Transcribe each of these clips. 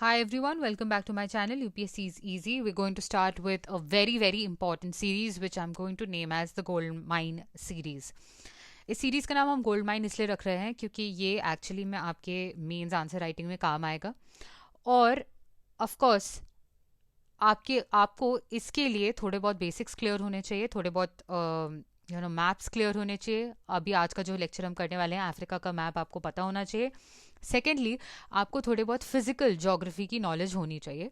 Hi everyone, welcome back to my channel UPSC is Easy. We're going to start with a very important series which I'm going to name as the Gold Mine series. इस series का नाम हम gold mine इसलिए रख रहे हैं क्योंकि ये एक्चुअली में आपके मेंस आंसर राइटिंग में काम आएगा और ऑफ कोर्स आपको इसके लिए थोड़े बहुत बेसिक्स क्लियर होने चाहिए, थोड़े बहुत मैप्स क्लियर होने चाहिए. अभी आज का जो लेक्चर हम करने वाले हैं अफ्रीका का मैप आपको पता होना चाहिए. सेकेंडली, आपको थोड़े बहुत फिजिकल जोग्राफी की नॉलेज होनी चाहिए.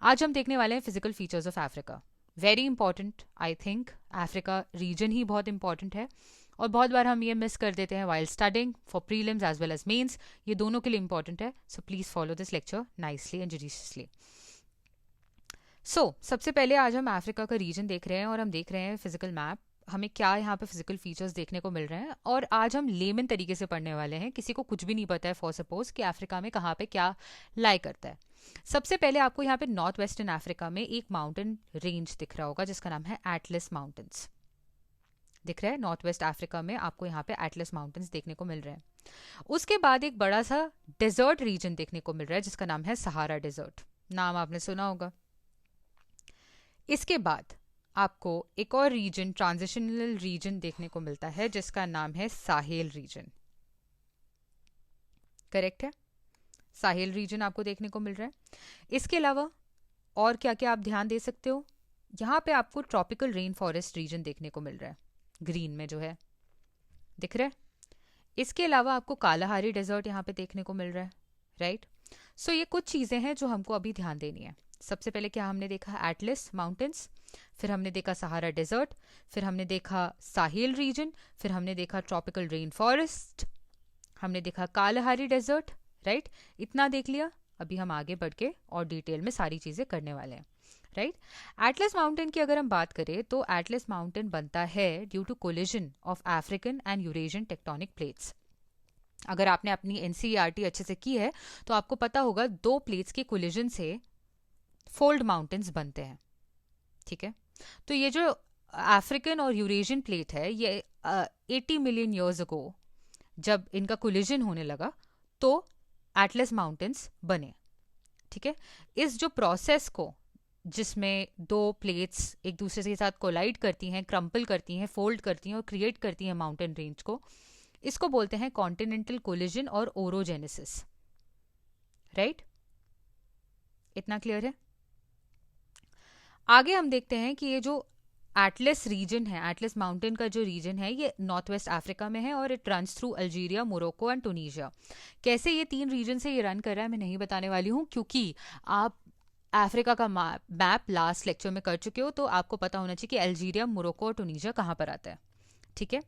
आज हम देखने वाले हैं physical features of Africa. Very important, I think Africa region ही बहुत इंपॉर्टेंट है और बहुत बार हम ये मिस कर देते हैं while studying for prelims as well as mains. ये दोनों के लिए इंपॉर्टेंट है, so please follow this lecture nicely and judiciously. सबसे पहले आज हम अफ्रीका का रीजन देख रहे हैं और हम देख रहे हैं फिजिकल मैप. हमें क्या यहाँ पे फिजिकल फीचर्स देखने को मिल रहे हैं और आज हम लेमन तरीके से पढ़ने वाले हैं. किसी को कुछ भी नहीं पता है फॉर सपोज कि अफ्रीका में कहाँ पे क्या लाई करता है. सबसे पहले आपको यहाँ पे नॉर्थ वेस्टर्न अफ्रीका में एक माउंटेन रेंज दिख रहा होगा जिसका नाम है एटलस माउंटेन्स. दिख रहा है नॉर्थ वेस्ट अफ्रीका में आपको यहाँ पे एटलस माउंटेन्स देखने को मिल रहे हैं. उसके बाद एक बड़ा सा डेजर्ट रीजन देखने को मिल रहा है जिसका नाम है सहारा डेजर्ट. नाम आपने सुना होगा. इसके बाद आपको एक और रीजन, ट्रांजिशनल रीजन देखने को मिलता है जिसका नाम है साहेल रीजन. करेक्ट है, साहेल रीजन आपको देखने को मिल रहा है. इसके अलावा और क्या क्या आप ध्यान दे सकते हो, यहाँ पे आपको ट्रॉपिकल रेन फॉरेस्ट रीजन देखने को मिल रहा है, ग्रीन में जो है दिख रहा है. इसके अलावा आपको कालाहारी डेजर्ट यहाँ पे देखने को मिल रहा है. राइट. सो ये कुछ चीज़ें हैं जो हमको अभी ध्यान देनी है. सबसे पहले क्या हमने देखा, एटलस माउंटेन्स, फिर हमने देखा सहारा डेजर्ट, फिर हमने देखा साहेल रीजन, फिर हमने देखा ट्रॉपिकल रेन फॉरेस्ट, हमने देखा कालाहारी डेजर्ट. राइट. इतना देख लिया. अभी हम आगे बढ़ के और डिटेल में सारी चीज़ें करने वाले हैं. राइट. एटलस माउंटेन की अगर हम बात करें तो एटलस माउंटेन बनता है due to collision of African and Eurasian tectonic plates. अगर आपने अपनी एनसीईआरटी अच्छे से की है तो आपको पता होगा दो प्लेट्स के कोलिजन से फोल्ड माउंटेन्स बनते हैं. ठीक है. तो ये जो अफ्रीकन और यूरेशियन प्लेट है ये 80 मिलियन ईयर्स अगो जब इनका कोलिजन होने लगा तो एटलस माउंटेन्स बने. ठीक है. इस जो प्रोसेस को, जिसमें दो प्लेट्स एक दूसरे के साथ कोलाइड करती हैं, क्रम्पल करती हैं, फोल्ड करती हैं और क्रिएट करती हैं माउंटेन रेंज को, इसको बोलते हैं कॉन्टिनेंटल कोलिजन और ओरोजेनेसिस. राइट. इतना क्लियर है. आगे हम देखते हैं कि ये जो एटलस रीजन है, एटलस माउंटेन का जो रीजन है ये नॉर्थ वेस्ट अफ्रीका में है और it runs through Algeria, Morocco and टूनीशिया. कैसे ये तीन रीजन से ये रन कर रहा है मैं नहीं बताने वाली हूँ क्योंकि आप अफ्रीका का मैप लास्ट लेक्चर में कर चुके हो तो आपको पता होना चाहिए कि अल्जीरिया, मोरक्को और टूनीशिया कहाँ पर आता है. ठीक है.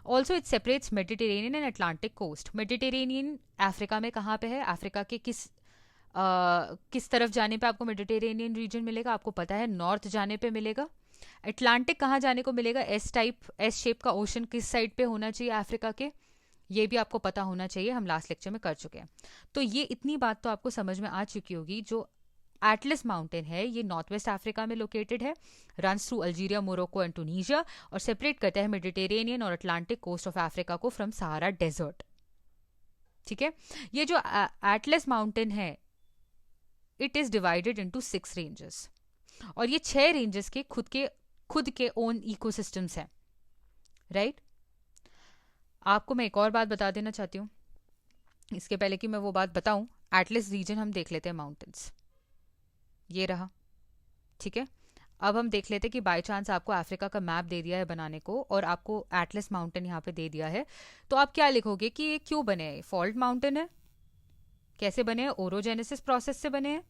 Also it separates Mediterranean and Atlantic coast. Mediterranean Africa में कहाँ पे है, अफ्रीका के किस तरफ जाने पे आपको मेडिटेरेनियन रीजन मिलेगा, आपको पता है नॉर्थ जाने पे मिलेगा. अटलांटिक कहाँ जाने को मिलेगा, एस शेप का ओशन किस साइड पे होना चाहिए अफ्रीका के, ये भी आपको पता होना चाहिए, हम लास्ट लेक्चर में कर चुके हैं. तो ये इतनी बात तो आपको समझ में आ चुकी होगी. जो एटलस माउंटेन है ये नॉर्थ वेस्ट अफ्रीका में लोकेटेड है, runs through Algeria, Morocco and टूनीशिया और सेपरेट करता है मेडिटेरेनियन और अटलांटिक कोस्ट ऑफ अफ्रीका को फ्रॉम सहारा डेजर्ट. ठीक है. ये जो एटलस माउंटेन है it is divided into 6 ranges और ये 6 रेंजेस के खुद के ओन इकोसिस्टम्स हैं. राइट. आपको मैं एक और बात बता देना चाहती हूँ. इसके पहले कि मैं वो बात बताऊं, एटलस रीजन हम देख लेते हैं. माउंटेन्स ये रहा. ठीक है. अब हम देख लेते हैं कि बाय चांस आपको अफ्रीका का मैप दे दिया है बनाने को और आपको एटलस माउंटेन यहाँ पे दे दिया है तो आप क्या लिखोगे कि ये क्यों बने हैं. फॉल्ट माउंटेन है. कैसे बने हैं, ओरोजेनेसिस प्रोसेस से बने हैं.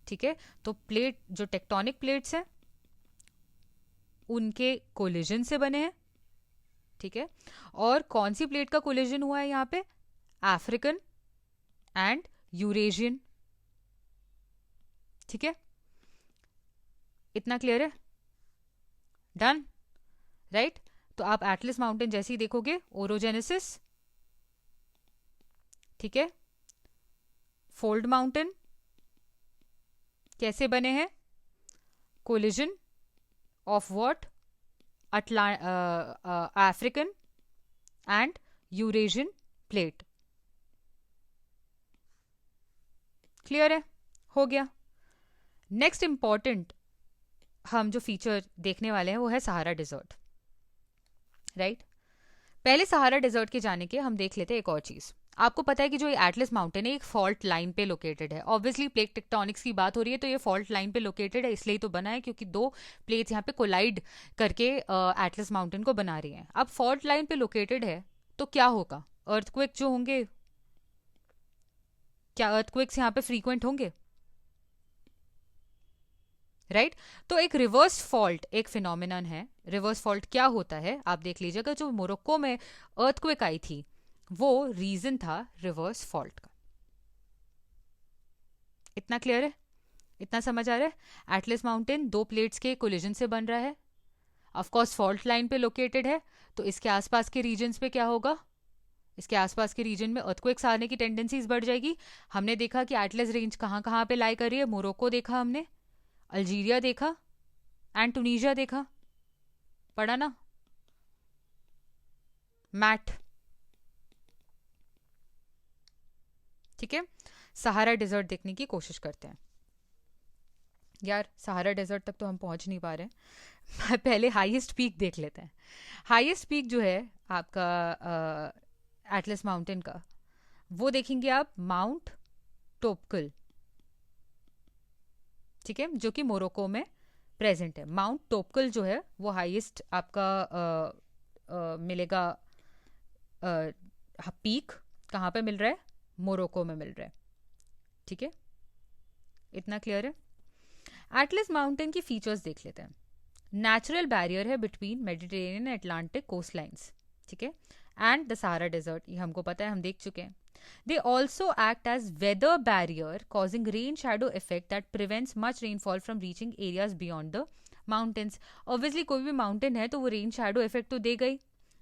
ठीक है. तो प्लेट जो टेक्टोनिक प्लेट्स हैं उनके कोलिजन से बने हैं. ठीक है. और कौन सी प्लेट का कोलिजन हुआ है यहाँ पे, अफ्रीकन एंड यूरेशियन. ठीक है. इतना क्लियर है. डन. राइट. तो आप एटलस माउंटेन जैसे ही देखोगे ओरोजेनेसिस. ठीक है. फोल्ड माउंटेन कैसे बने हैं, collision of what, African and Eurasian plate. Clear है. हो गया। नेक्स्ट इम्पॉर्टेंट हम जो फीचर देखने वाले हैं वो है सहारा डिजर्ट, राइट। पहले सहारा डिजर्ट के जाने के हम देख लेते हैं एक और चीज़। आपको पता है कि जो ये एटलस माउंटेन है एक फॉल्ट लाइन पे लोकेटेड है। ऑब्वियसली प्लेट टेक्टोनिक्स की बात हो रही है तो ये फॉल्ट लाइन पे लोकेटेड है, इसलिए तो बना है क्योंकि दो प्लेट्स यहाँ पे कोलाइड करके एटलस माउंटेन को बना रही हैं। अब फॉल्ट लाइन पे लोकेटेड है तो क्या होगा, अर्थक्वेक जो होंगे, क्या अर्थक्वेक्स यहाँ पे फ्रीक्वेंट होंगे, राइट तो एक रिवर्स फॉल्ट एक फिनोमिनन है। रिवर्स फॉल्ट क्या होता है आप देख लीजिएगा। जो मोरक्को में अर्थक्वेक आई थी वो रीजन था रिवर्स फॉल्ट का। इतना क्लियर है, इतना समझ आ रहा है। एटलस माउंटेन दो प्लेट्स के कोलिजन से बन रहा है, ऑफ कोर्स फॉल्ट लाइन पे लोकेटेड है, तो इसके आसपास के रीजन्स पे क्या होगा, इसके आसपास के रीजन में अर्थक्वेक्स आने की टेंडेंसीज बढ़ जाएगी। हमने देखा कि एटलस रेंज कहाँ कहाँ पे लाई कर रही है। मोरक्को देखा हमने, अल्जीरिया देखा एंड टूनिशिया देखा, पढ़ा ना मैट, ठीक है। सहारा डेजर्ट देखने की कोशिश करते हैं। यार सहारा डेजर्ट तक तो हम पहुंच नहीं पा रहे हैं पहले हाईएस्ट पीक देख लेते हैं। हाईएस्ट पीक जो है आपका एटलस माउंटेन का, वो देखेंगे आप माउंट टोपकल, ठीक है, जो कि मोरक्को में प्रेजेंट है। माउंट टोपकल जो है वो हाईएस्ट आपका मिलेगा। पीक कहाँ पे मिल रहा है, मोरक्को में मिल रहा है, ठीक है। इतना क्लियर है। एटलस माउंटेन की फीचर्स देख लेते हैं। नेचुरल बैरियर है between Mediterranean and Atlantic coast lines, ठीक है, एंड द सहारा डेजर्ट, ये हमको पता है, हम देख चुके हैं। They also act as weather barrier, causing rain shadow effect that prevents much rainfall from reaching areas beyond the mountains. Obviously कोई भी माउंटेन है तो वो रेन शैडो इफेक्ट तो देगा ही।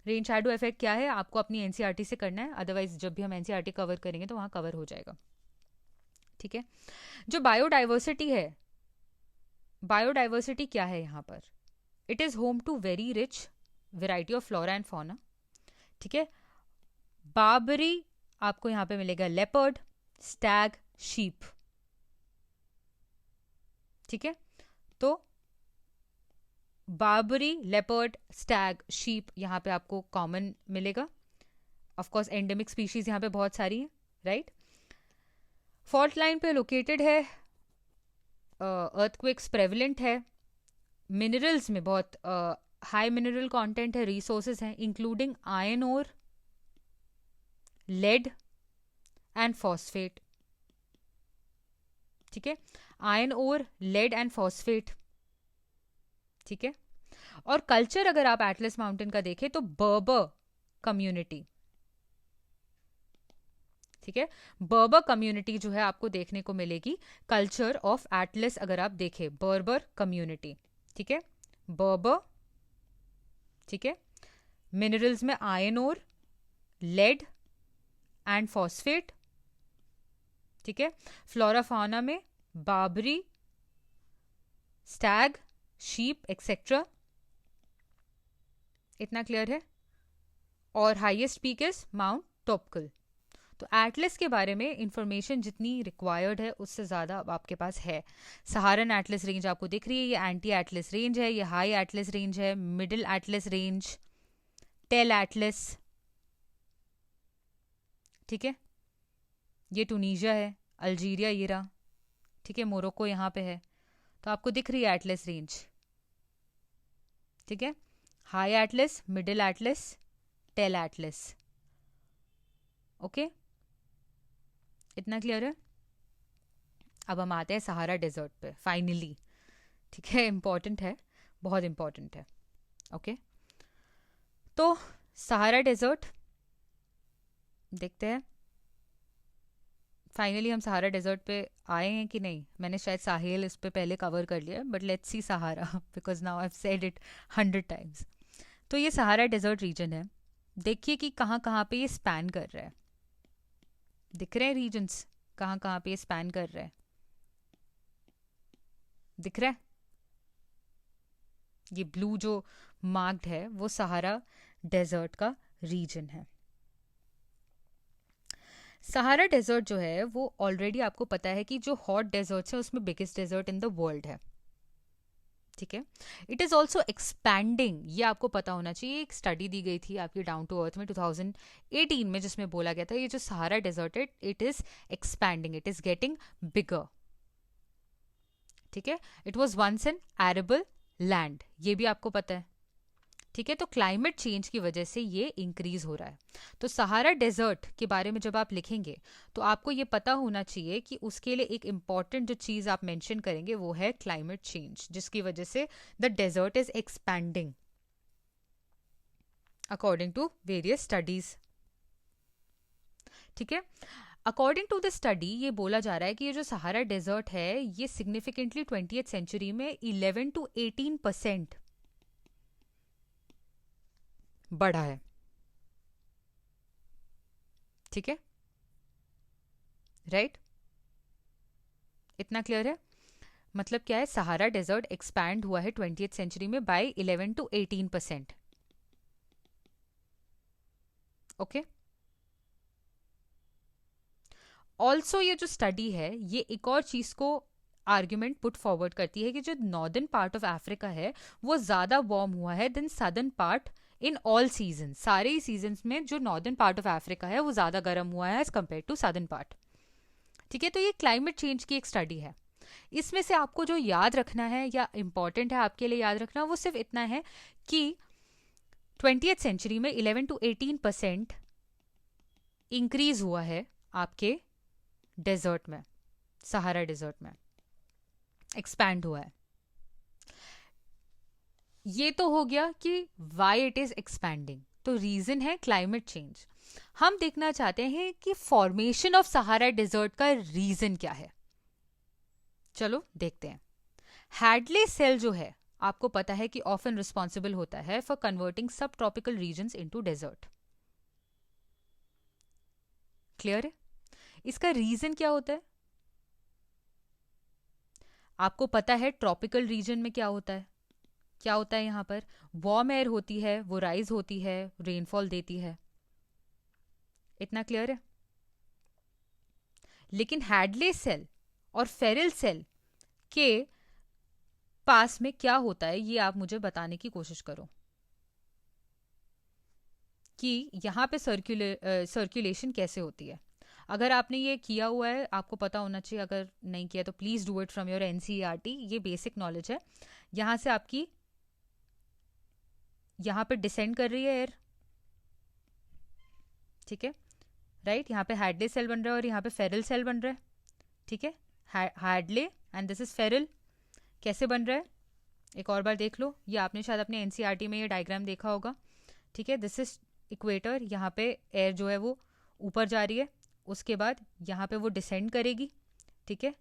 रेन शैडो इफेक्ट क्या है आपको अपनी एनसीईआरटी से करना है, अदरवाइज जब भी हम एनसीईआरटी कवर करेंगे तो वहाँ कवर हो जाएगा, ठीक है। जो बायोडाइवर्सिटी है, बायोडाइवर्सिटी क्या है यहाँ पर, it is home to very rich variety of flora and fauna, ठीक है। बार्बरी आपको यहाँ पे मिलेगा लेपर्ड, स्टैग, शीप, ठीक है। तो बार्बरी, लेपर्ड, स्टैग, शीप यहाँ पे आपको कॉमन मिलेगा। ऑफ कोर्स एंडेमिक स्पीशीज यहाँ पे बहुत सारी हैं, राइट। फॉल्ट लाइन पे लोकेटेड है, अर्थक्वेक्स प्रेवलेंट है, मिनरल्स में बहुत हाई मिनरल कंटेंट है, रिसोर्सेज हैं including iron ore, lead and phosphate, ठीक है। Iron ore, lead and phosphate, ठीक है। और कल्चर अगर आप एटलस माउंटेन का देखें तो बर्बर कम्युनिटी, ठीक है, बर्बर कम्युनिटी जो है आपको देखने को मिलेगी। कल्चर ऑफ एटलस अगर आप देखें, बर्बर कम्युनिटी, ठीक है, बर्बर, ठीक है। मिनरल्स में iron ore, lead and phosphate, ठीक है। फ्लोरा फाउना में बार्बरी, स्टैग, शीप एक्सेट्रा, इतना क्लियर है। और highest peak is mount Toubkal. तो एटलस के बारे में इंफॉर्मेशन जितनी रिक्वायर्ड है उससे ज़्यादा अब आपके पास है। सहारन एटलस रेंज आपको दिख रही है, ये एंटी एटलस रेंज है, ये हाई एटलस रेंज है, middle Atlas range, tell Atlas, ठीक है। ये टूनीशिया है, अल्जीरिया ये रहा, ठीक है, मोरक्को यहाँ पे है। तो आपको दिख रही है एटलस रेंज, ठीक है। High Atlas, middle Atlas, tell Atlas, okay, इतना क्लियर है। अब हम आते हैं सहारा डेजर्ट पे फाइनली, ठीक है। इंपॉर्टेंट है, बहुत इंपॉर्टेंट है, ओके। तो सहारा डेजर्ट देखते हैं फाइनली हम सहारा डेजर्ट पे आए हैं कि नहीं। मैंने शायद साहेल इस पे पहले कवर कर लिया, but let's see Sahara because now I have said it 100 times. तो ये सहारा डेजर्ट रीजन है, देखिए कि कहाँ कहाँ पे ये स्पैन कर रहा है, दिख रहे हैं रीजन्स कहाँ कहाँ पे ये स्पैन कर रहा है, दिख रहा है। ये ब्लू जो मार्क्ड है वो सहारा डेजर्ट का रीजन है। सहारा डेजर्ट जो है वो ऑलरेडी आपको पता है कि जो हॉट डेजर्ट्स है उसमें biggest desert in the world है, ठीक है। इट इज़ ऑल्सो एक्सपैंडिंग, ये आपको पता होना चाहिए। एक स्टडी दी गई थी आपकी डाउन टू अर्थ में 2018 में, जिसमें बोला गया था ये जो सहारा डेजर्ट है it is expanding, it is getting bigger, ठीक है। It was once an arable land, ये भी आपको पता है, ठीक है। तो क्लाइमेट चेंज की वजह से ये इंक्रीज हो रहा है। तो सहारा डेजर्ट के बारे में जब आप लिखेंगे तो आपको ये पता होना चाहिए कि उसके लिए एक इम्पॉर्टेंट जो चीज़ आप मेंशन करेंगे वो है क्लाइमेट चेंज, जिसकी वजह से the desert is expanding according to various studies, ठीक है। अकॉर्डिंग टू द स्टडी ये बोला जा रहा है कि ये जो सहारा डेजर्ट है ये सिग्निफिकेंटली 20th सेंचुरी में 11 to 18% बढ़ा है, ठीक है, राइट इतना क्लियर है। मतलब क्या है, सहारा डेजर्ट एक्सपैंड हुआ है 20th सेंचुरी में बाय 11 to 18%, ओके। ऑल्सो ये जो स्टडी है ये एक और चीज को आर्ग्यूमेंट पुट फॉरवर्ड करती है कि जो नॉर्दर्न पार्ट ऑफ अफ्रीका है वो ज्यादा वार्म हुआ है than southern part in all season, सारे ही सीजन में जो नॉर्दर्न पार्ट ऑफ अफ्रीका है वो ज्यादा गर्म हुआ है as compared to southern part, ठीक है। तो ये क्लाइमेट चेंज की एक स्टडी है। इसमें से आपको जो याद रखना है या इंपॉर्टेंट है आपके लिए याद रखना वो सिर्फ इतना है कि 20th सेंचुरी में 11 to 18% इंक्रीज हुआ है आपके डेजर्ट में, सहारा डेजर्ट में एक्सपैंड हुआ है। ये तो हो गया कि वाई इट इज एक्सपैंडिंग, तो रीजन है क्लाइमेट चेंज। हम देखना चाहते हैं कि फॉर्मेशन ऑफ सहारा डेजर्ट का रीजन क्या है, चलो देखते हैं। हैडले सेल जो है आपको पता है कि ऑफन रिस्पॉन्सिबल होता है for converting subtropical regions into desert, clear है। इसका रीजन क्या होता है, आपको पता है ट्रॉपिकल रीजन में क्या होता है, क्या होता है यहाँ पर वार्म एयर होती है, वो राइज होती है, रेनफॉल देती है, इतना क्लियर है। लेकिन हैडले सेल और फेरल सेल के पास में क्या होता है ये आप मुझे बताने की कोशिश करो कि यहाँ पे सर्कुलेशन कैसे होती है। अगर आपने ये किया हुआ है आपको पता होना चाहिए, अगर नहीं किया तो please do it from your NCERT, ये बेसिक नॉलेज है। यहाँ से आपकी यहाँ पे डिसेंड कर रही है एयर, ठीक है, राइट। यहाँ पे हैडले सेल बन रहा है और यहाँ पे फेरल सेल बन रहा है, ठीक है। Hadley and this is Feral, कैसे बन रहा है एक और बार देख लो, ये आपने शायद अपने एनसीईआरटी में ये डायग्राम देखा होगा, ठीक है। दिस इज इक्वेटर, यहाँ पे एयर जो है वो ऊपर जा रही है, उसके बाद यहाँ पे वो डिसेंड करेगी, ठीक है,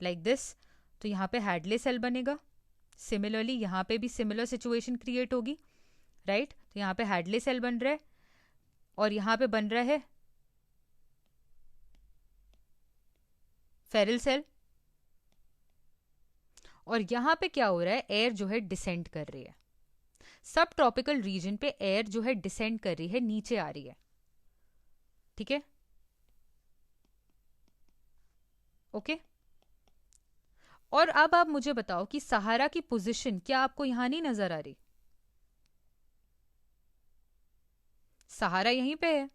लाइक दिस। तो यहाँ पे हैडले सेल बनेगा, सिमिलरली यहाँ पे भी सिमिलर सिचुएशन क्रिएट होगी, राइट। तो यहाँ पे हैडले सेल बन रहा है और यहाँ पे बन रहा है फेरल सेल, और यहाँ पे क्या हो रहा है, एयर जो है डिसेंड कर रही है, सब ट्रॉपिकल रीजन पे एयर जो है डिसेंड कर रही है, नीचे आ रही है, ठीक है, ओके। और अब आप मुझे बताओ कि सहारा की पोजीशन क्या आपको यहां नहीं नजर आ रही, सहारा यहीं पे है,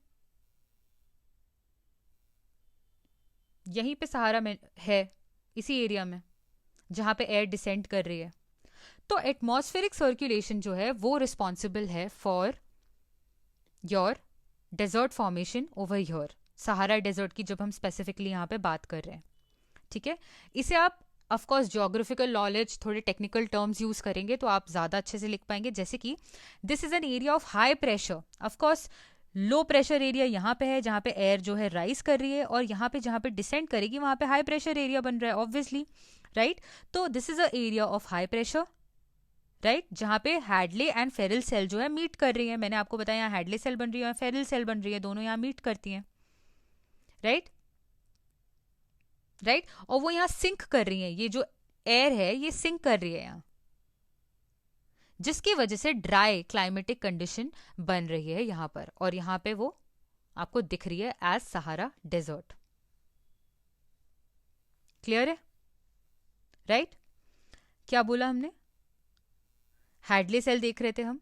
यहीं पे सहारा में है, इसी एरिया में जहां पे एयर डिसेंड कर रही है। तो एटमॉस्फेरिक सर्कुलेशन जो है वो रिस्पॉन्सिबल है for your desert formation over your Sahara desert की, जब हम स्पेसिफिकली यहाँ पे बात कर रहे हैं, ठीक है। इसे आप ऑफकोर्स जोग्राफिकल नॉलेज थोड़े टेक्निकल टर्म्स यूज करेंगे तो आप ज़्यादा अच्छे से लिख पाएंगे, जैसे कि this is an area of high pressure, of course low pressure area यहाँ पे है जहाँ पे एयर जो है राइज कर रही है, और यहाँ पे जहाँ पे डिसेंड करेगी वहाँ पे हाई प्रेशर एरिया बन रहा है ऑब्वियसली, राइट। तो this is a area of high pressure, right, जहाँ पे हैडले एंड फेरल सेल जो है मीट कर रही है। मैंने आपको बताया यहाँ हैडले सेल बन रही है, फेरल सेल बन रही है, दोनों यहाँ मीट करती हैं, राइट, राइट। और वो यहाँ सिंक कर रही है, ये जो एयर है ये सिंक कर रही है यहाँ, जिसकी वजह से ड्राई क्लाइमेटिक कंडीशन बन रही है यहाँ पर, और यहाँ पे वो आपको दिख रही है एज सहारा डेजर्ट। क्लियर है? राइट? क्या बोला हमने? हैडले सेल देख रहे थे हम,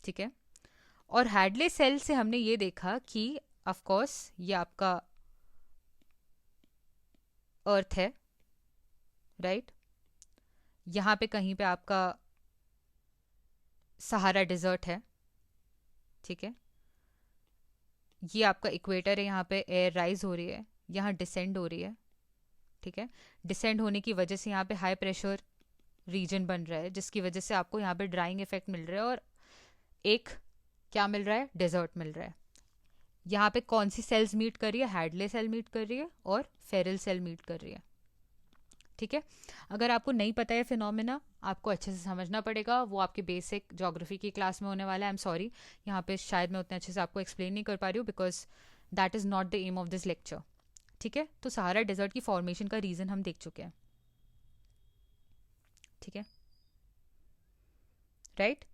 ठीक है, और हैडले सेल से हमने ये देखा कि ऑफ कोर्स ये आपका अर्थ है, राइट? यहाँ पे कहीं पे आपका सहारा डिजर्ट है, ठीक है, ये आपका इक्वेटर है, यहाँ पे एयर राइज हो रही है, यहाँ डिसेंड हो रही है, ठीक है, डिसेंड होने की वजह से यहाँ पे हाई प्रेशर रीजन बन रहा है, जिसकी वजह से आपको यहाँ पे ड्राइंग इफेक्ट मिल रहा है और एक क्या मिल रहा है? डेजर्ट मिल रहा है। यहाँ पे कौन सी सेल्स मीट कर रही है? हैडले सेल मीट कर रही है और फेरल सेल मीट कर रही है, ठीक है। अगर आपको नहीं पता है फिनोमेना, आपको अच्छे से समझना पड़ेगा, वो आपके बेसिक ज्योग्राफी की क्लास में होने वाला है। आई एम सॉरी, यहाँ पे शायद मैं उतने अच्छे से आपको एक्सप्लेन नहीं कर पा रही हूँ, because that is not the aim of this lecture, ठीक है। तो सहारा डेजर्ट की फॉर्मेशन का रीज़न हम देख चुके हैं, ठीक है, राइट?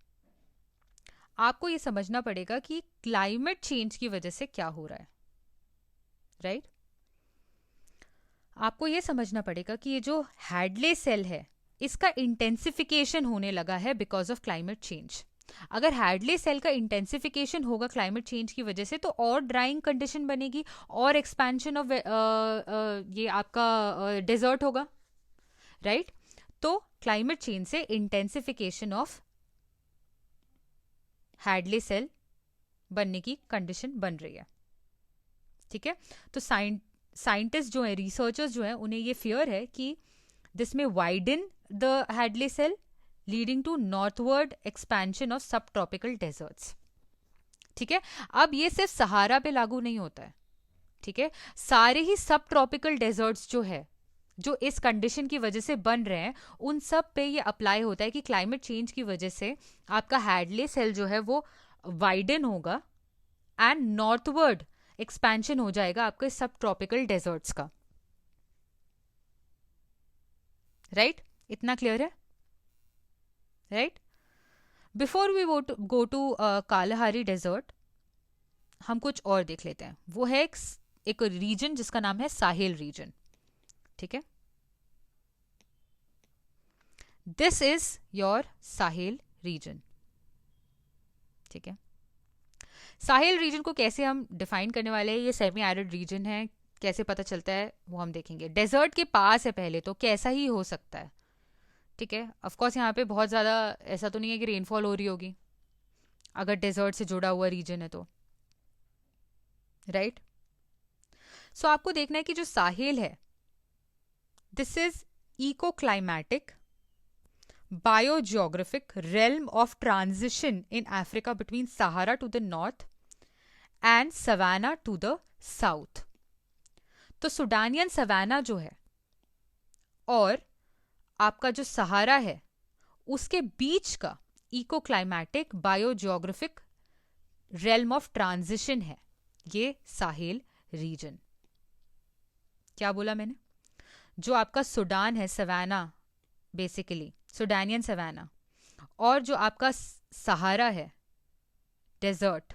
आपको ये समझना पड़ेगा कि क्लाइमेट चेंज की वजह से क्या हो रहा है, राइट? आपको ये समझना पड़ेगा कि ये जो हैडले सेल है, इसका इंटेंसिफिकेशन होने लगा है बिकॉज ऑफ क्लाइमेट चेंज। अगर हैडले सेल का इंटेंसिफिकेशन होगा क्लाइमेट चेंज की वजह से, तो और ड्राइंग कंडीशन बनेगी और एक्सपेंशन ऑफ ये आपका डेजर्ट होगा, राइट? तो क्लाइमेट चेंज से इंटेंसिफिकेशन ऑफ हैडले सेल बनने की कंडीशन बन रही है, ठीक है। तो साइंटिस्ट जो है, रिसर्चर्स जो है, उन्हें ये फियर है कि दिस में widen the Hadley cell leading to northward expansion of sub tropical deserts, ठीक है। अब ये सिर्फ सहारा पे लागू नहीं होता है, ठीक है, सारे ही सब ट्रॉपिकल डेजर्ट्स जो है, जो इस कंडीशन की वजह से बन रहे हैं, उन सब पे ये अप्लाई होता है कि क्लाइमेट चेंज की वजह से आपका हैडले सेल जो है वो वाइडन होगा एंड नॉर्थवर्ड एक्सपेंशन हो जाएगा आपके सब ट्रॉपिकल डेजर्ट्स का, राइट? इतना क्लियर है, right? Before we go to Kalahari desert, हम कुछ और देख लेते हैं। वो है एक रीजन जिसका नाम है साहेल रीजन, ठीक है। This is your Sahel region, ठीक है। साहेल रीजन को कैसे हम डिफाइन करने वाले हैं? ये सेमी एरिड रीजन है, कैसे पता चलता है वो हम देखेंगे। डेजर्ट के पास है पहले, तो कैसा ही हो सकता है, ठीक है। ऑफकोर्स यहाँ पे बहुत ज़्यादा ऐसा तो नहीं है कि रेनफॉल हो रही होगी अगर डेजर्ट से जुड़ा हुआ रीजन है तो, राइट? सो आपको देखना है कि जो साहेल है, this is eco climatic biogeographic realm of transition in Africa between Sahara to the north and Savannah to the south. तो सुडानियन सवाना जो है और आपका जो सहारा है, उसके बीच का eco climatic biogeographic realm of transition है ये साहेल रीजन। क्या बोला मैंने? जो आपका सुडान है, सवाना, बेसिकली सुडानियन सवाना, और जो आपका सहारा है, डेजर्ट,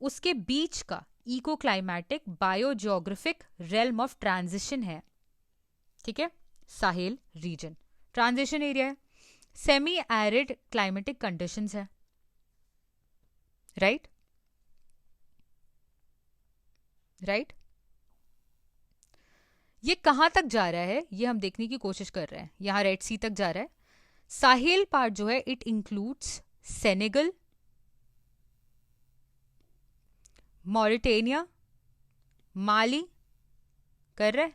उसके बीच का eco climatic biogeographic realm of transition है, ठीक है, साहेल रीजन। ट्रांजिशन एरिया है, सेमी एरिड क्लाइमेटिक कंडीशंस है, राइट? राइट? ये कहां तक जा रहा है ये हम देखने की कोशिश कर रहे हैं। यहां रेड सी तक जा रहा है। साहेल पार्ट जो है इट इंक्लूड्स सेनेगल, मॉरिटेनिया, माली, कर रहे,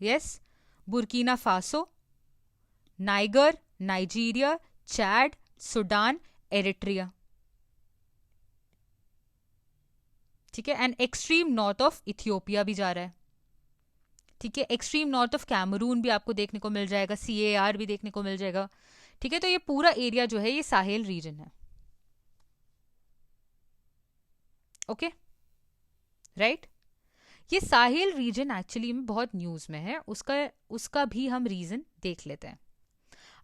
yes, Burkina Faso, Niger, Nigeria, Chad, Sudan, Eritrea, ठीक है, and extreme north of Ethiopia भी जा रहा है, ठीक है, एक्सट्रीम नॉर्थ ऑफ कैमरून भी आपको देखने को मिल जाएगा, CAR भी देखने को मिल जाएगा, ठीक है। तो ये पूरा एरिया जो है ये साहेल रीजन है, ओके, राइट? ये साहेल रीजन एक्चुअली में बहुत न्यूज में है, उसका भी हम रीजन देख लेते हैं।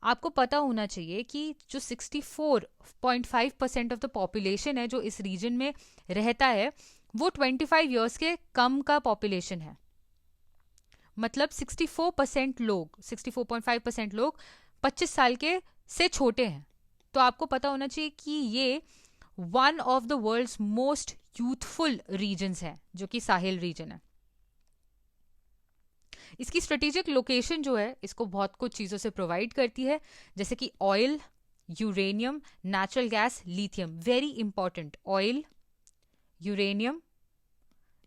आपको पता होना चाहिए कि जो 64.5% ऑफ द पॉपुलेशन है जो इस रीजन में रहता है, वो 25 ईयर्स के कम का पॉपुलेशन है, मतलब 64% लोग, 64.5% लोग 25 साल के से छोटे हैं। तो आपको पता होना चाहिए कि ये one of the world's most youthful regions है, जो कि साहिल रीजन है। इसकी स्ट्रेटेजिक लोकेशन जो है इसको बहुत कुछ चीज़ों से प्रोवाइड करती है, जैसे कि oil, uranium, natural gas, lithium. Very important, oil, uranium,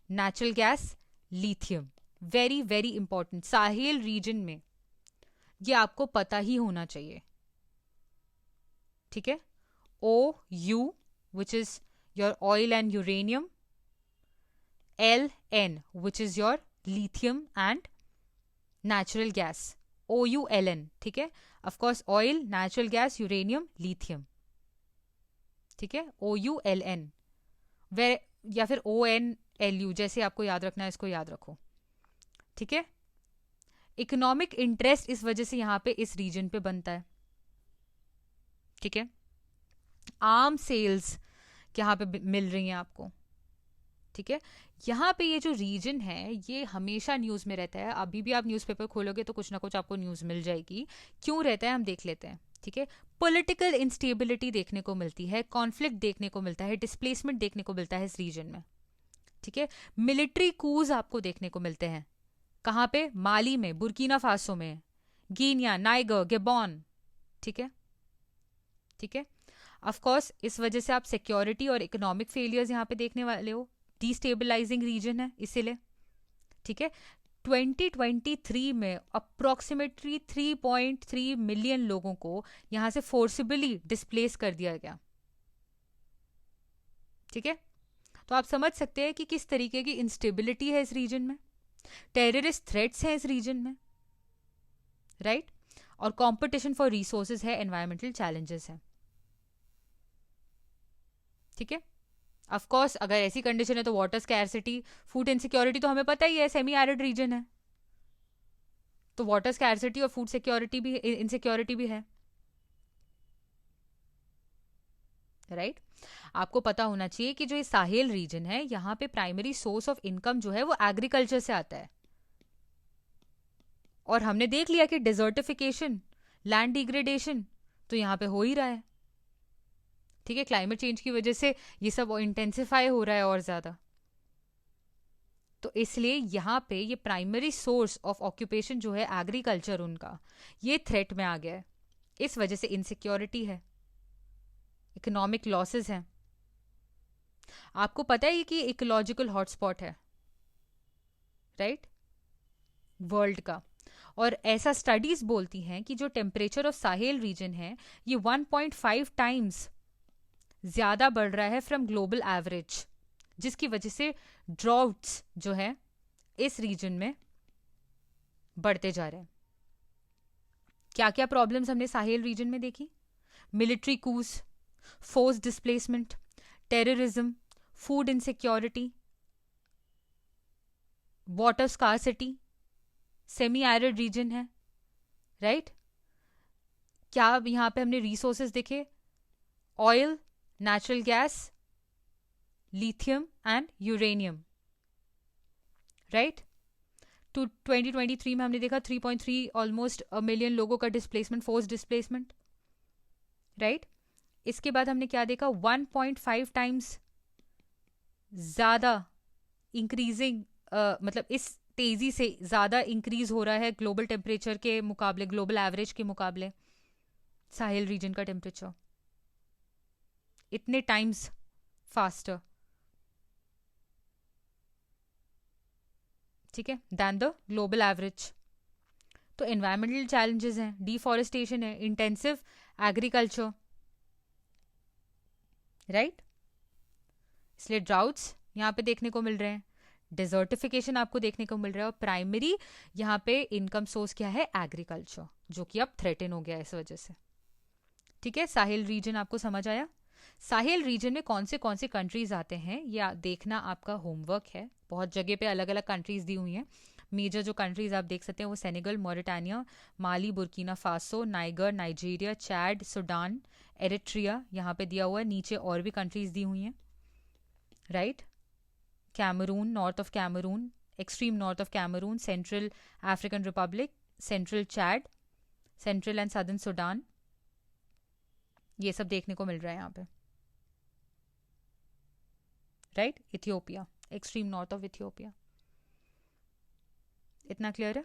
natural gas, lithium, very very important. Sahel region में ये आपको पता ही होना चाहिए, ठीक है। O U which is your oil and uranium, L N which is your lithium and natural gas, O U L N, ठीक है। Of course oil, natural gas, uranium, lithium, ठीक है। O U L N way, या फिर O N L U, जैसे आपको याद रखना है इसको याद रखो, ठीक है। इकोनॉमिक इंटरेस्ट इस वजह से यहां पे इस रीजन पे बनता है, ठीक है। आर्म सेल्स यहाँ पे मिल रही हैं आपको, ठीक है। यहाँ पे ये जो रीजन है ये हमेशा न्यूज़ में रहता है, अभी भी आप न्यूज़पेपर खोलोगे तो कुछ ना कुछ आपको न्यूज़ मिल जाएगी। क्यों रहता है हम देख लेते हैं, ठीक है। पॉलिटिकल इंस्टेबिलिटी देखने को मिलती है, कॉन्फ्लिक्ट देखने को मिलता है, डिस्प्लेसमेंट देखने को मिलता है इस रीजन में, ठीक है। मिलिट्री कूज आपको देखने को मिलते हैं, कहाँ पे, माली में, बुर्किना फासो में, गिनिया, नाइगर, गेबॉन, ठीक है, ठीक है। ऑफ कोर्स इस वजह से आप सिक्योरिटी और इकोनॉमिक फेलियर्स यहाँ पे देखने वाले हो, डिस्टेबलाइजिंग रीजन है इसीलिए, ठीक है। 2023 में अप्रोक्सीमेटली 3.3 मिलियन लोगों को यहां से फोर्सिबली डिस्प्लेस कर दिया गया, ठीक है। तो आप समझ सकते हैं कि किस तरीके की इंस्टेबिलिटी है इस रीजन में, टेररिस्ट थ्रेट्स हैं इस रीजन में, राइट, और कंपटीशन फॉर रिसोर्सेज है, एनवायरमेंटल चैलेंजेस हैं, ठीक है। ऑफ कोर्स अगर ऐसी कंडीशन है तो वाटर स्कैरसिटी, फूड इनसिक्योरिटी तो हमें पता ही है, सेमी एरिड रीजन है तो वाटर स्कैरसिटी और फूड सिक्योरिटी भी, इनसिक्योरिटी भी है, राइट। आपको पता होना चाहिए कि जो ये साहेल रीजन है यहाँ पे प्राइमरी सोर्स ऑफ इनकम जो है वो एग्रीकल्चर से आता है, और हमने देख लिया कि डिजर्टिफिकेशन, लैंड डिग्रेडेशन तो यहाँ पे हो ही रहा है, ठीक है। क्लाइमेट चेंज की वजह से ये सब इंटेंसिफाई हो रहा है और ज्यादा, तो इसलिए यहाँ पे ये प्राइमरी सोर्स ऑफ ऑक्यूपेशन जो है एग्रीकल्चर उनका, ये थ्रेट में आ गया है। इस वजह से इनसिक्योरिटी है, इकोनॉमिक लॉसेस हैं। आपको पता है कि इकोलॉजिकल हॉटस्पॉट है, राइट, वर्ल्ड का, और ऐसा स्टडीज बोलती हैं कि जो टेम्परेचर ऑफ साहेल रीजन है ये 1.5 टाइम्स ज्यादा बढ़ रहा है फ्रॉम ग्लोबल एवरेज, जिसकी वजह से ड्राउट्स जो है इस रीजन में बढ़ते जा रहे हैं। क्या क्या प्रॉब्लम्स हमने साहेल रीजन में देखी, military coups, force displacement, terrorism, food insecurity, water scarcity, semi arid region है, राइट। क्या यहाँ पे हमने रिसोर्सेज देखे, oil, natural gas, lithium and uranium, right. 2023 में हमने देखा 3.3 ऑलमोस्ट मिलियन लोगों का डिस्प्लेसमेंट, फोर्स डिस्प्लेसमेंट, राइट। इसके बाद हमने क्या देखा, 1.5 टाइम्स ज्यादा इंक्रीजिंग, मतलब इस तेजी से ज्यादा इंक्रीज हो रहा है ग्लोबल टेम्परेचर के मुकाबले, ग्लोबल एवरेज के मुकाबले साहेल रीजन का टेम्परेचर इतने टाइम्स फास्टर, ठीक है, दैन द ग्लोबल एवरेज। तो एनवायरमेंटल चैलेंजेस हैं, डिफॉरेस्टेशन है, इंटेंसिव एग्रीकल्चर, राइट, इसलिए ड्राउट्स यहाँ पे देखने को मिल रहे हैं, डिजर्टिफिकेशन आपको देखने को मिल रहा है, और प्राइमरी यहाँ पे इनकम सोर्स क्या है, एग्रीकल्चर, जो कि अब थ्रेटन हो गया है इस वजह से, ठीक है। साहेल रीजन आपको समझ आया। साहेल रीजन में कौन से कंट्रीज आते हैं ये देखना आपका होमवर्क है, बहुत जगह पे अलग अलग कंट्रीज दी हुई हैं। मेजर जो कंट्रीज आप देख सकते हैं वो Senegal, Mauritania, Mali, Burkina Faso, Niger, Nigeria, Chad, Sudan, Eritrea यहाँ पे दिया हुआ है, नीचे और भी कंट्रीज दी हुई हैं, right. Cameroon, north of Cameroon, extreme north of Cameroon, central African republic, central Chad, central and southern Sudan, ये सब देखने को मिल रहा है यहाँ पे, right. Ethiopia, extreme north of Ethiopia. इतना क्लियर है?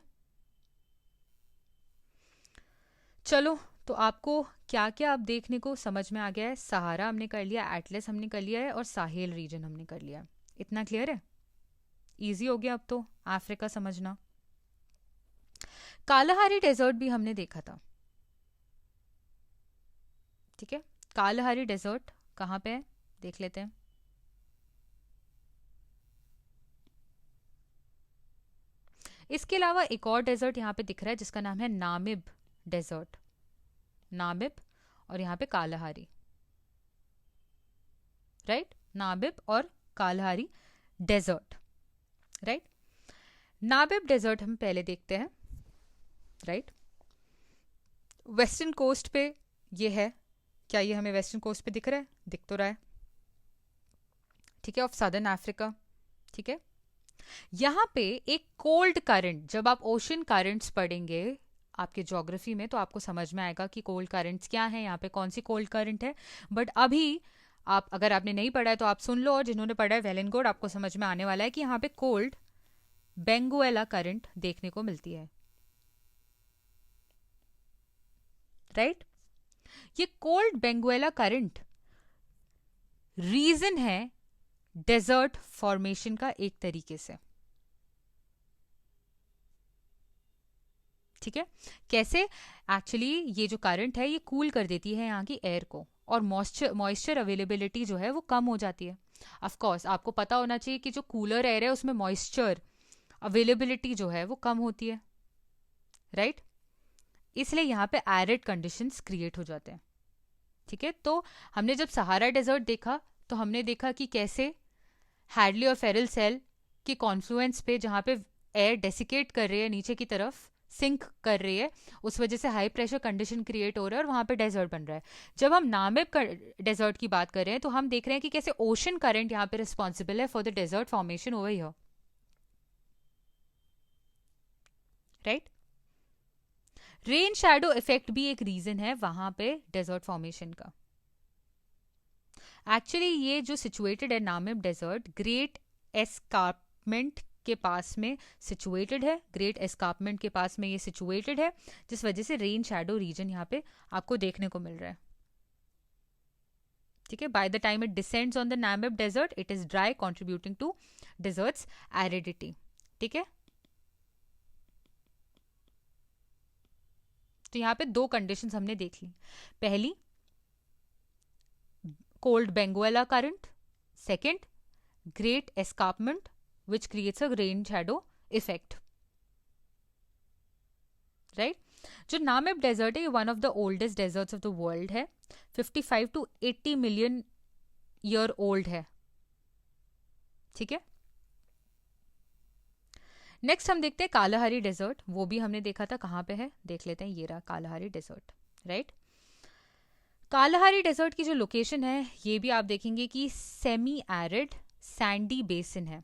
चलो, तो आपको क्या क्या अब देखने को समझ में आ गया है? सहारा हमने कर लिया, एटलस हमने कर लिया है, और साहेल रीजन हमने कर लिया है। इतना क्लियर है? इजी हो गया अब तो अफ्रीका समझना। कालाहारी डेजर्ट भी हमने देखा था, ठीक है। कालाहारी डेजर्ट कहाँ पे है देख लेते हैं। इसके अलावा एक और डेजर्ट यहाँ पे दिख रहा है जिसका नाम है नामिब डेजर्ट, नामिब, और यहाँ पे कालाहारी, राइट। नामिब और Kalahari desert, right. Namib desert हम पहले देखते हैं, राइट। वेस्टर्न कोस्ट पे ये है, क्या ये हमें वेस्टर्न कोस्ट पे दिख रहा है? दिख तो रहा है, ठीक है, ऑफ सदर्न अफ्रीका, ठीक है। यहाँ पे एक कोल्ड करंट, जब आप ओशन करंट्स पढ़ेंगे आपके ज्योग्राफी में तो आपको समझ में आएगा कि कोल्ड करंट्स क्या है, यहाँ पे कौन सी कोल्ड करंट है। बट अभी आप, अगर आपने नहीं पढ़ा है तो आप सुन लो, और जिन्होंने पढ़ा है वेल एंड गुड, आपको समझ में आने वाला है कि यहाँ पे कोल्ड बेंगुएला करंट देखने को मिलती है, राइट। ये कोल्ड बेंगुएला करंट रीजन है डेजर्ट फॉर्मेशन का एक तरीके से, ठीक है। कैसे? एक्चुअली ये जो करंट है ये कूल कर देती है यहाँ की एयर को, और मॉइस्चर अवेलेबिलिटी जो है वो कम हो जाती है। ऑफ कोर्स आपको पता होना चाहिए कि जो कूलर एयर है उसमें मॉइस्चर अवेलेबिलिटी जो है वो कम होती है, राइट। इसलिए यहाँ पे एरिड कंडीशंस क्रिएट हो जाते हैं, ठीक है। तो हमने जब सहारा डेजर्ट देखा तो हमने देखा कि कैसे हैडली और फेरल सेल के कॉन्फ्लुएंस पे, जहाँ पे एयर डेसिकेट कर रही है, नीचे की तरफ सिंक कर रही है, उस वजह से हाई प्रेशर कंडीशन क्रिएट हो रहा है और वहाँ पे डेजर्ट बन रहा है। जब हम नामिब डेजर्ट की बात कर रहे हैं तो हम देख रहे हैं कि कैसे ओशन करंट यहाँ पे रिस्पॉन्सिबल है for the desert formation over here, right. Rain shadow effect भी एक रीजन है वहां पे डेजर्ट फॉर्मेशन का। एक्चुअली ये जो सिचुएटेड है नामिब डेजर्ट, ग्रेट एस्कार्पमेंट के पास में सिचुएटेड है, ग्रेट एस्कार्पमेंट के पास में ये सिचुएटेड है, जिस वजह से रेन शैडो रीजन यहाँ पे आपको देखने को मिल रहा है, ठीक है। By the time it descends on the Namib desert it is dry, contributing to desert's aridity, ठीक है। तो यहाँ पे दो कंडीशंस हमने देख ली। पहली cold Benguela current, second great escarpment which creates a rain shadow effect, right। जो नामिब डेजर्ट है ये one of the oldest desserts of the world है, 55 to 80 मिलियन ईयर ओल्ड है, ठीक है। नेक्स्ट हम देखते हैं कालाहारी डेजर्ट, वो भी हमने देखा था, कहाँ पे है देख लेते हैं, ये रहा Kalahari desert, right. Kalahari desert की जो लोकेशन है ये भी आप देखेंगे कि सेमी एरिड सैंडी बेसिन है,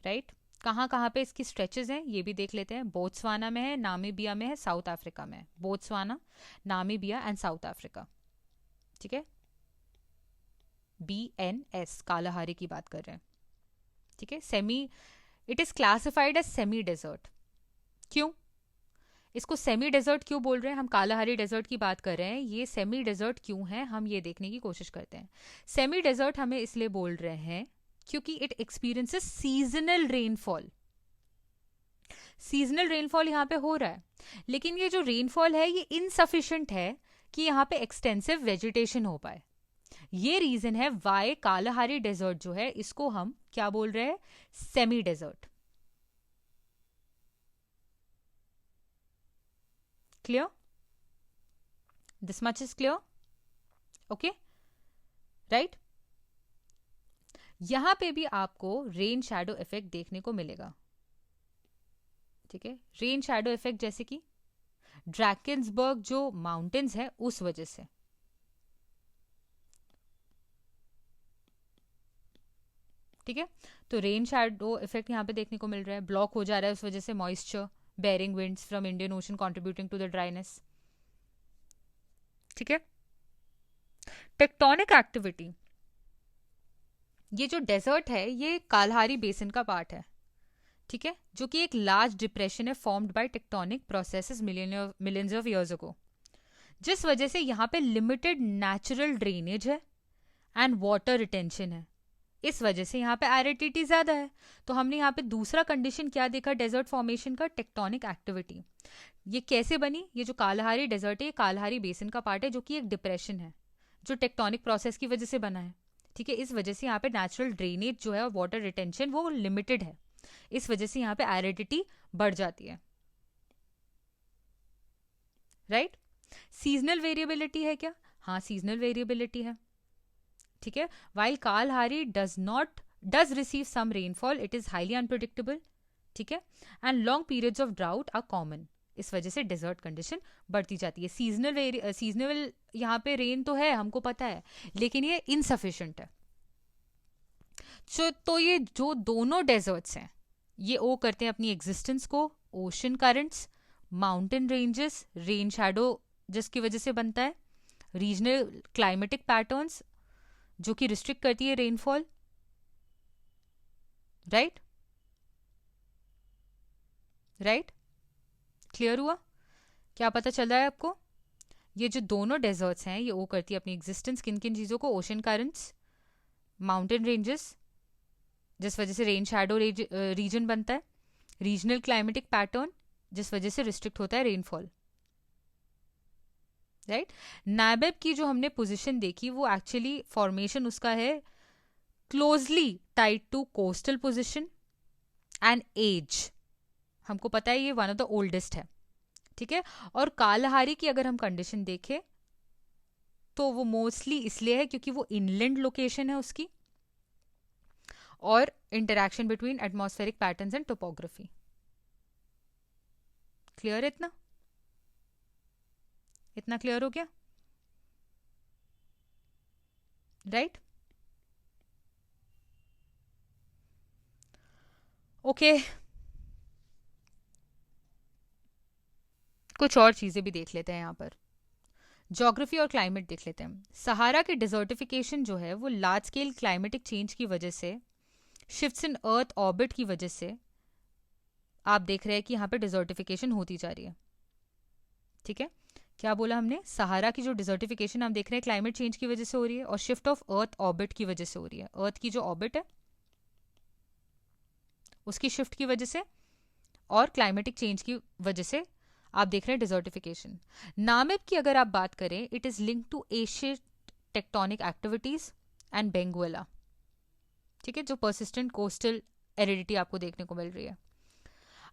राइट। कहाँ कहाँ पे इसकी स्ट्रेचेस हैं ये भी देख लेते हैं। बोत्सवाना में है, नामीबिया में है, साउथ अफ्रीका में है। Botswana, Namibia and south Africa, ठीक है। BNS कालाहारी की बात कर रहे हैं, ठीक है। Semi, it is classified as semi desert. क्यों इसको सेमी डेजर्ट क्यों बोल रहे हैं? हम कालाहारी डेजर्ट की बात कर रहे हैं, ये सेमी डेजर्ट क्यों है हम ये देखने की कोशिश करते हैं। सेमी डेजर्ट हमें इसलिए बोल रहे हैं क्योंकि it experiences seasonal rainfall. Seasonal rainfall यहाँ पे हो रहा है, लेकिन ये जो रेनफॉल है ये इनसफिशिएंट है कि यहाँ पे एक्सटेंसिव वेजिटेशन हो पाए। ये रीजन है वाई कालाहारी डेजर्ट जो है इसको हम क्या बोल रहे हैं, semi desert. Clear? This much is clear? Okay, right. यहां पे भी आपको रेन शैडो इफेक्ट देखने को मिलेगा, ठीक है। रेन शैडो इफेक्ट जैसे कि ड्रैकेंसबर्ग जो माउंटेन्स है उस वजह से, ठीक है, तो रेन शैडो इफेक्ट यहाँ पे देखने को मिल रहा है, ब्लॉक हो जा रहा है उस वजह से moisture bearing winds from Indian ocean contributing to the dryness. ठीक है, टेक्टोनिक एक्टिविटी, ये जो डेजर्ट है ये कालहारी बेसिन का पार्ट है। ठीक है, जो कि एक लार्ज डिप्रेशन है formed by tectonic processes millions of years ago, जिस वजह से यहाँ पे लिमिटेड नेचुरल ड्रेनेज है एंड वाटर रिटेंशन है। इस वजह से यहाँ पे एरिडिटी ज्यादा है। तो हमने यहाँ पे दूसरा कंडीशन क्या देखा डेजर्ट फॉर्मेशन का, टेक्टोनिक एक्टिविटी। ये कैसे बनी, ये जो कालहारी डेजर्ट है ये कालहारी बेसिन का पार्ट है जो कि एक डिप्रेशन है जो टेक्टोनिक प्रोसेस की वजह से बना है। ठीक है, इस वजह से यहाँ पे नेचुरल ड्रेनेज जो है और वाटर रिटेंशन वो लिमिटेड है, इस वजह से यहाँ पे एरिडिटी बढ़ जाती है। राइट, सीजनल वेरिएबिलिटी है क्या, हाँ सीजनल वेरिएबिलिटी है। ठीक है, while Kalahari does receive some rainfall, it is highly unpredictable. ठीक है, and long periods of drought are common, इस वजह से डेजर्ट कंडीशन बढ़ती जाती है। सीजनल यहाँ पे रेन तो है हमको पता है, लेकिन ये इनसफिशिएंट है। तो ये जो दोनों डेजर्ट्स हैं ये ओ करते हैं अपनी एग्जिस्टेंस को ocean currents, mountain ranges, rain shadow जिसकी वजह से बनता है, रीजनल क्लाइमेटिक पैटर्न्स जो कि रिस्ट्रिक्ट करती है रेनफॉल। राइट, क्लियर हुआ, क्या पता चल रहा है आपको? ये जो दोनों डेजर्ट्स हैं ये ओ करती है अपनी एग्जिस्टेंस किन किन चीजों को, ओशन करंट्स, माउंटेन रेंजेस जिस वजह से रेन शैडो रीजन बनता है, रीजनल क्लाइमेटिक पैटर्न जिस वजह से रिस्ट्रिक्ट होता है रेनफॉल। राइट, नाबेब की जो हमने पोजीशन देखी वो एक्चुअली फॉर्मेशन उसका है closely tied to coastal position and age, हमको पता है ये वन ऑफ द ओल्डेस्ट है। ठीक है, और कालहारी की अगर हम कंडीशन देखें तो वो मोस्टली इसलिए है क्योंकि वो इनलैंड लोकेशन है उसकी, और interaction between atmospheric patterns and topography. Clear है इतना? इतना क्लियर हो गया? राइट, ओके, कुछ और चीजें भी देख लेते हैं यहाँ पर, ज्योग्राफी और क्लाइमेट देख लेते हैं। सहारा की डिजर्टिफिकेशन जो है वो लार्ज स्केल क्लाइमेटिक चेंज की वजह से, शिफ्ट्स इन अर्थ ऑर्बिट की वजह से आप देख रहे हैं कि यहाँ पे डिजर्टिफिकेशन होती जा रही है। ठीक है, क्या बोला हमने, सहारा की जो डिजर्टिफिकेशन हम देख रहे हैं क्लाइमेट चेंज की वजह से हो रही है और शिफ्ट ऑफ अर्थ ऑर्बिट की वजह से हो रही है। अर्थ की जो ऑर्बिट है उसकी शिफ्ट की वजह से और क्लाइमेटिक चेंज की वजह से आप देख रहे हैं डिजर्टिफिकेशन। नामिब की अगर आप बात करें, it is link to Asian tectonic activities and Benguela. ठीक है, जो परसिस्टेंट कोस्टल एरिडिटी आपको देखने को मिल रही है।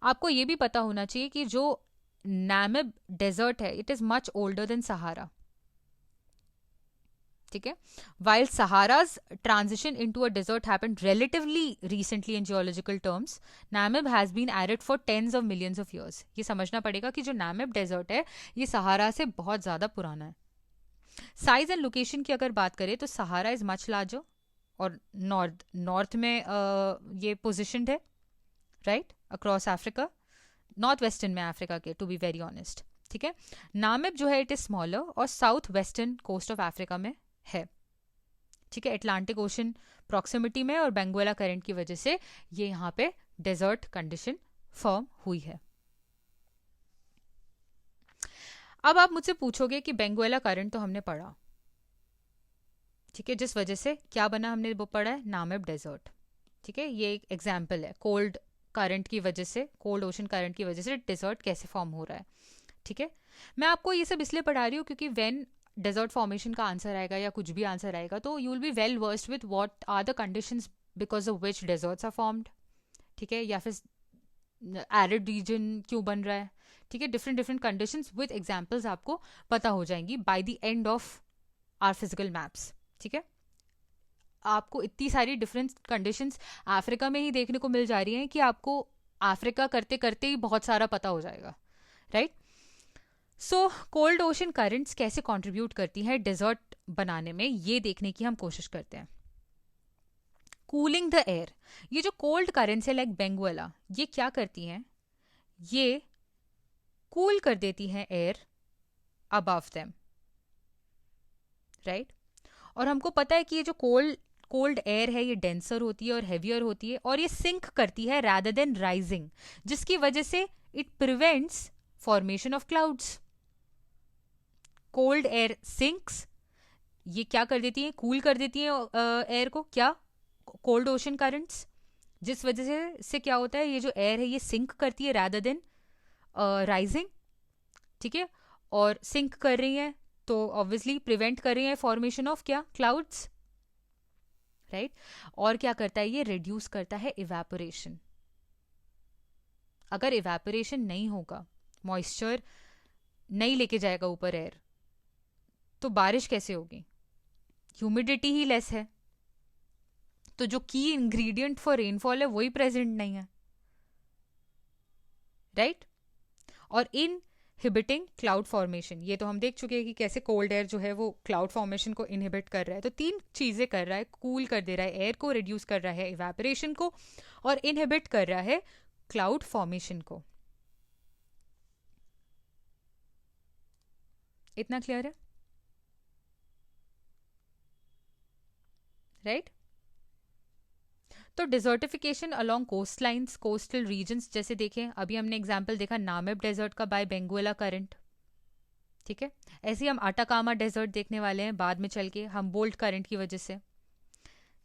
आपको ये भी पता होना चाहिए कि जो नामिब डेजर्ट है it is much older than Sahara. ठीक है, while Sahara's transition into a desert happened relatively recently in geological terms, Namib has been arid for tens of millions of years. ये समझना पड़ेगा कि जो नामिब डेजर्ट है ये सहारा से बहुत ज़्यादा पुराना है। साइज एंड लोकेशन की अगर बात करें तो सहारा इज मच लार्जर और नॉर्थ में ये पोजिशनड है, right, across Africa, north western में अफ्रीका के, टू बी वेरी ऑनेस्ट। ठीक है, नामिब जो है इट इज स्मॉलर और south western coast of Africa में है। ठीक है, अटलांटिक ओशन प्रॉक्सिमिटी में और बेंगुएला करंट की वजह से ये यहाँ पे डेजर्ट कंडीशन फॉर्म हुई है। अब आप मुझसे पूछोगे कि बेंगुएला करंट तो हमने पढ़ा, ठीक है, जिस वजह से क्या बना हमने वो पढ़ा है, नामिब डेजर्ट। ठीक है, ये एक एग्जाम्पल है कोल्ड करंट की वजह से, कोल्ड ओशन करंट की वजह से डेजर्ट कैसे फॉर्म हो रहा है। ठीक है, मैं आपको ये सब इसलिए पढ़ा रही हूँ क्योंकि व्हेन डेजर्ट फॉर्मेशन का आंसर आएगा या कुछ भी आंसर आएगा तो you will be well versed with what are the conditions because of which deserts are formed. ठीक है, या फिर एरिड रीजन क्यों बन रहा है। ठीक है, different different conditions with examples आपको पता हो जाएंगी by the end of our physical maps. ठीक है, आपको इतनी सारी डिफरेंट कंडीशंस अफ्रीका में ही देखने को मिल जा रही हैं कि आपको अफ्रीका करते करते ही बहुत सारा पता हो जाएगा। Right, so cold ocean currents कैसे कंट्रीब्यूट करती हैं डेजर्ट बनाने में, ये देखने की हम कोशिश करते हैं। Cooling the air. ये जो कोल्ड करेंट्स है लाइक बेंगुएला, ये क्या करती हैं, ये कूल कर देती हैं एयर अबव देम, राइट। और हमको पता है कि ये जो कोल्ड कोल्ड एयर है ये डेंसर होती है और हैवियर होती है और ये सिंक करती है रादर देन राइजिंग, जिसकी वजह से it prevents formation of clouds. Cold air sinks, ये क्या कर देती है, कूल कर देती है एयर को, क्या, कोल्ड ओशन करंट्स, जिस वजह से क्या होता है, ये जो एयर है ये सिंक करती है रादर देन राइजिंग, ठीक है। और सिंक कर रही है तो ऑब्वियसली प्रिवेंट कर रही है फॉर्मेशन ऑफ क्या, क्लाउड्स, राइट। और क्या करता है, ये रिड्यूस करता है इवेपोरेशन। अगर इवेपोरेशन नहीं होगा, मॉइस्चर नहीं लेके जाएगा ऊपर एयर, तो बारिश कैसे होगी, ह्यूमिडिटी ही लेस है, तो जो की इंग्रेडिएंट फॉर रेनफॉल है वही प्रेजेंट नहीं है, राइट। और इनहिबिटिंग क्लाउड फॉर्मेशन, ये तो हम देख चुके हैं कि कैसे कोल्ड एयर जो है वो क्लाउड फॉर्मेशन को इनहिबिट कर रहा है। तो 3 चीजें कर रहा है, कूल कर दे रहा है एयर को, रिड्यूस कर रहा है इवेपोरेशन को, और इनहिबिट कर रहा है क्लाउड फॉर्मेशन को। इतना क्लियर है, राइट। तो desertification along coast lines, coastal regions, जैसे देखें अभी हमने एग्जाम्पल देखा नामिब डेजर्ट का बाय बेंगुएला करंट, ठीक है। ऐसे ही हम आटाकामा डेजर्ट देखने वाले हैं बाद में चल के, हम बोल्ट करंट की वजह से।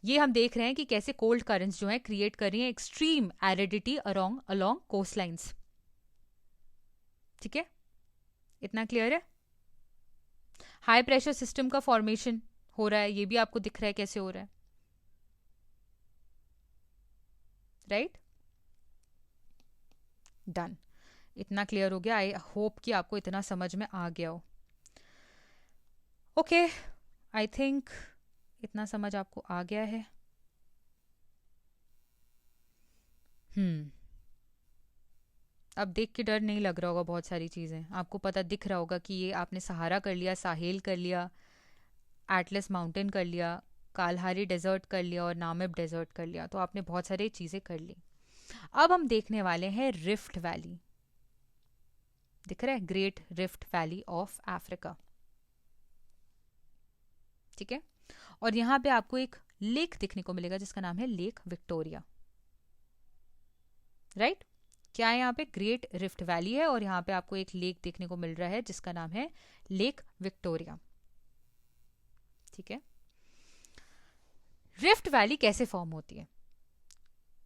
ये हम देख रहे हैं कि कैसे कोल्ड करंट्स जो है क्रिएट कर रही हैं extreme aridity along coast lines, ठीक है। इतना क्लियर है। हाई प्रेशर सिस्टम का फॉर्मेशन हो रहा है, ये भी आपको दिख रहा है कैसे हो रहा है, राइट। डन, इतना क्लियर हो गया। आई होप कि आपको इतना समझ में आ गया हो। ओके, आई थिंक इतना समझ आपको आ गया है। अब देख के डर नहीं लग रहा होगा, बहुत सारी चीज़ें आपको पता दिख रहा होगा कि ये आपने सहारा कर लिया, साहेल कर लिया, एटलस माउंटेन कर लिया, कालहारी डेजर्ट कर लिया और नामिब डेजर्ट कर लिया, तो आपने बहुत सारी चीज़ें कर ली। अब हम देखने वाले हैं रिफ्ट वैली। दिख रहा है, great rift valley of Africa, ठीक है। और यहाँ पे आपको एक लेक दिखने को मिलेगा जिसका नाम है लेक विक्टोरिया, राइट। क्या है, यहाँ पे ग्रेट रिफ्ट वैली है और यहाँ पे आपको एक लेक देखने को मिल रहा है जिसका नाम है लेक विक्टोरिया, ठीक है। रिफ्ट वैली कैसे फॉर्म होती है,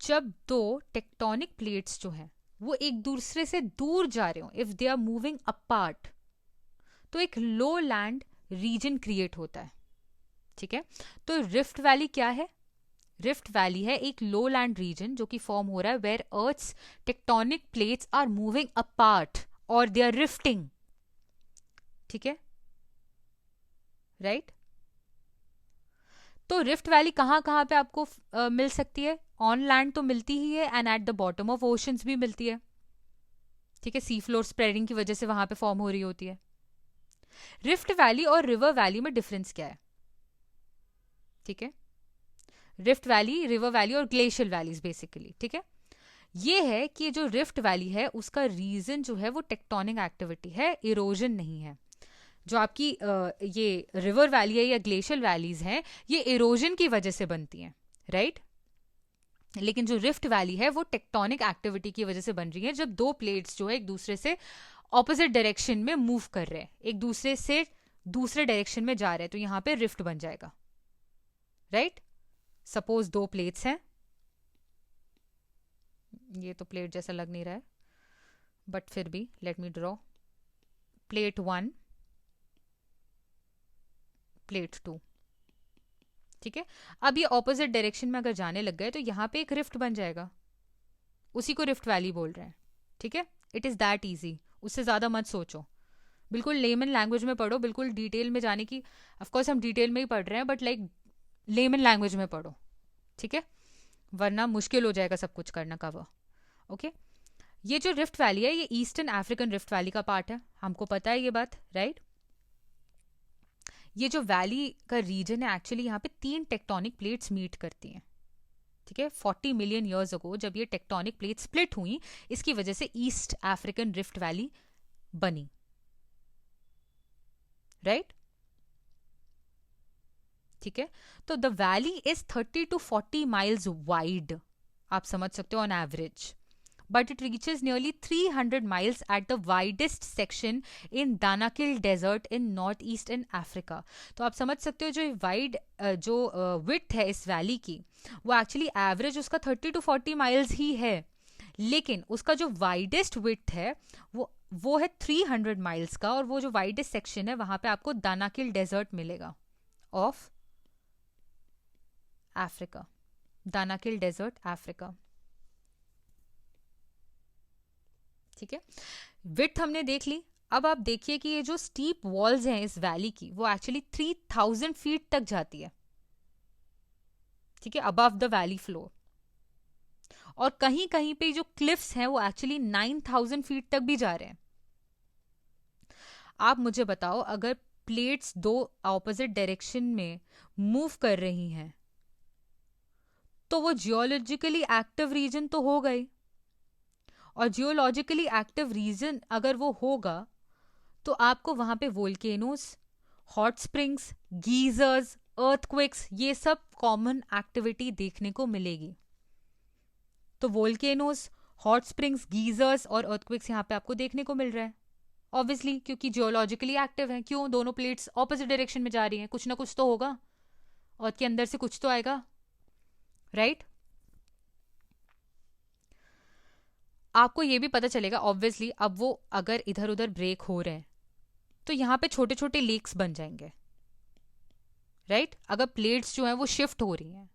जब 2 टेक्टोनिक प्लेट्स जो हैं वो एक दूसरे से दूर जा रहे हो, if they are moving apart, तो एक लो लैंड रीजन क्रिएट होता है, ठीक है। तो रिफ्ट वैली क्या है, रिफ्ट वैली है एक लो लैंड रीजन जो कि फॉर्म हो रहा है where earth's tectonic plates are moving apart और दे आर रिफ्टिंग, ठीक है, राइट। तो रिफ्ट वैली कहाँ कहाँ पे आपको मिल सकती है, ऑन लैंड तो मिलती ही है and at the bottom of oceans भी मिलती है, ठीक है। सी फ्लोर स्प्रेडिंग की वजह से वहां पे फॉर्म हो रही होती है। रिफ्ट वैली और रिवर वैली में डिफरेंस क्या है, ठीक है। रिफ्ट वैली, रिवर वैली और ग्लेशियल वैलीज बेसिकली, ठीक है। ये है कि जो रिफ्ट वैली है उसका रीजन जो है वो टेक्टोनिक एक्टिविटी है, इरोजन नहीं है। जो आपकी ये रिवर वैली है या ग्लेशियल वैलीज हैं ये इरोजन की वजह से बनती हैं, राइट। लेकिन जो रिफ्ट वैली है वो टेक्टोनिक एक्टिविटी की वजह से बन रही है, जब 2 प्लेट्स जो है एक दूसरे से ऑपोजिट डायरेक्शन में मूव कर रहे हैं, एक दूसरे से दूसरे डायरेक्शन में जा रहे हैं, तो यहाँ पे रिफ्ट बन जाएगा, राइट। सपोज 2 प्लेट्स हैं, ये तो प्लेट जैसा लग नहीं रहा है बट फिर भी let me draw plate 1, plate 2, ठीक है। अब ये ऑपोजिट डायरेक्शन में अगर जाने लग गए तो यहाँ पे एक रिफ्ट बन जाएगा, उसी को रिफ्ट वैली बोल रहे हैं, ठीक है। इट इज़ दैट ईजी, उससे ज़्यादा मत सोचो, बिल्कुल लेमन लैंग्वेज में पढ़ो, बिल्कुल डिटेल में जाने की, ऑफकोर्स हम डिटेल में ही पढ़ रहे हैं बट लाइक लेमन लैंग्वेज में पढ़ो, ठीक है, वरना मुश्किल हो जाएगा सब कुछ करना कवर, ओके। ये जो रिफ्ट वैली है ये ईस्टर्न अफ्रीकन रिफ्ट वैली का पार्ट है, हमको पता है ये बात, राइट। ये जो वैली का रीजन है एक्चुअली यहाँ पे 3 टेक्टोनिक प्लेट्स मीट करती हैं, ठीक है, 40 मिलियन ईयर्स अगो जब ये टेक्टोनिक प्लेट स्प्लिट हुई, इसकी वजह से ईस्ट अफ्रीकन रिफ्ट वैली बनी, राइट? ठीक है, तो the valley is 30 to 40 miles wide, आप समझ सकते हो, on average, but it reaches nearly 300 miles at the widest section in Danakil Desert in northeastern Africa. तो आप समझ सकते हो जो वाइड जो विड्थ है इस वैली की, वो एक्चुअली एवरेज उसका 30 to 40 माइल्स ही है, लेकिन उसका जो वाइडेस्ट विड्थ है वो है 300 माइल्स का, और वो जो वाइडेस्ट सेक्शन है वहां पे आपको दानाकिल डेजर्ट मिलेगा of Africa, Danakil desert Africa. ठीक है, विड्थ हमने देख ली। अब आप देखिए कि ये जो स्टीप वॉल्स हैं इस वैली की, वो एक्चुअली 3000 फीट तक जाती है, ठीक है, अबव द वैली फ्लोर। और कहीं कहीं पे जो क्लिफ्स हैं वो एक्चुअली 9000 फीट तक भी जा रहे हैं। आप मुझे बताओ, अगर प्लेट्स दो ऑपोजिट डायरेक्शन में मूव कर रही हैं तो वो जियोलॉजिकली एक्टिव रीजन तो हो गई, और जियोलॉजिकली एक्टिव रीजन अगर वो होगा तो आपको वहां पे volcanoes, hot springs, geysers, earthquakes, ये सब कॉमन एक्टिविटी देखने को मिलेगी। तो वोल्केनोस, हॉट स्प्रिंग्स, गीजर्स और अर्थक्वेक्स यहाँ पे आपको देखने को मिल रहा है, ऑब्वियसली, क्योंकि जियोलॉजिकली एक्टिव है। क्यों? दोनों प्लेट्स ऑपोजिट डायरेक्शन में जा रही हैं, कुछ ना कुछ तो होगा, अर्थ के अंदर से कुछ तो आएगा, राइट? आपको ये भी पता चलेगा ऑब्वियसली, अब वो अगर इधर उधर ब्रेक हो रहे हैं तो यहाँ पे छोटे छोटे लेक्स बन जाएंगे, राइट? अगर प्लेट्स जो हैं वो शिफ्ट हो रही हैं